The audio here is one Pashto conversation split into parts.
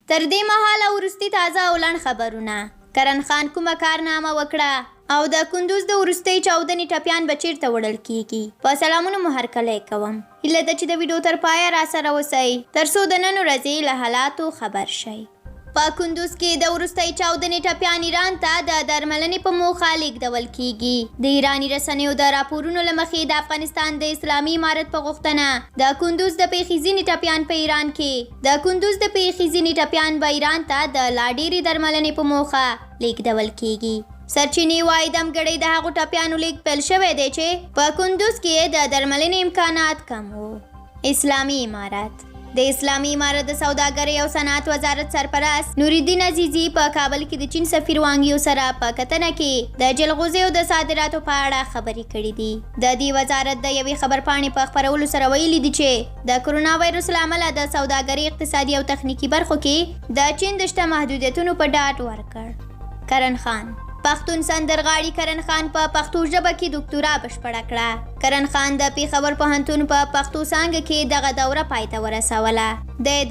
تر دې مهاله وروستي تازه او لنډ خبرونه. کرن خان کومه کارنامه وکړه او د کندوز د وروستۍ چاودنې ټپیان به چیرته وړل کیږي؟ په سلامونو مو هرکلی کوم. هیله ده چې د ویډیو تر پایه راسره اوسئ ترڅو د نن ورځې له حالاتو خبر شئ. په کندوز کې د وروستۍ چاودنې ټپیان ایران ته د درملنې په موخه لیږدول کیږي. د ایراني رسنیو د راپورونو له مخې د افغانستان د اسلامي امارت په غوښتنه د کندوز د پیښې ځینې ټپیان په ایران کې د کندوز د پیښې ځینې ټپیان به ایران ته د لا ډېرې درملنې په موخه لیږدول کیږي. سرچینې وایي دمګړۍ د هغو ټپیانو لیږد پیل شوی دی چې په کندوز کې د درملنې امکانات کم وو. اسلامي امارت د اسلامي امارت د سوداګرۍ او صنعت وزارت سرپرست نورالدین عزیزي په کابل کې د چین سفیر وانګ یو سره په کتنه کې د جلغوزیو د صادراتو په اړه خبرې کړې دي. د دې وزارت د یوې خبرپاڼې په خپرولو سره ویلي دي چې د کرونا وایرس له امله د سوداګرۍ اقتصادي او تخنیکي برخو کې د چین د شته محدودیتونو په ډاډ ورکړ. کرن خان پښتون سندرغاړي کرن خان په پښتو ژبه کې دکتورا بشپړه کړه. کرن خان د پیښور پوهنتون په پښتو څانګه کې دغه دوره پای ته ورسوله.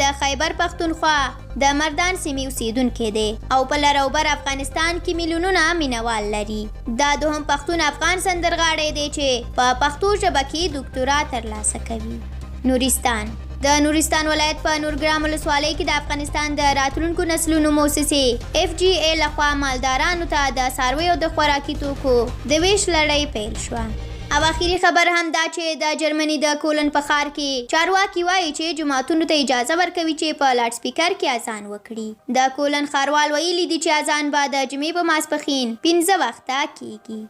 د خیبر پښتونخوا د مردان سیمې اوسیدونکی دی او په لروبر افغانستان کې میلیونونه مینوال لري. دا دوهم پښتون افغان سندرغاړی دی چې په پښتو ژبه کې دکتورا ترلاسه کوي. نورستان د نورستان ولایت په نورګرام ولسوالۍ کې د افغانستان د راتلونکو نسلونو موسسې FGA لخوا مالدارانو ته د څارویو د خوراکي توکو د ویش لړۍ پیل شوه. او اخیری خبر هم دا چې د جرمني د کولن په ښار کې چارواکي وایي چې جوماتونو ته اجازه ورکوي چې په لاډ سپیکر کې اذان وکړي. د کولن ښاروال ویلي دي چې اذان به د جمعې په ماسپښین 15 وخته کیږي.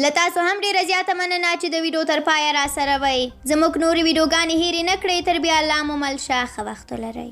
له تاسو هم ډېره زیاته مننه چې د ویډیو تر پایه راسره وئ. زموږ نورې ویډیوګانې هېرې نه کړئ. تر بیا الله مو مل شه. ښه وخت ولرئ.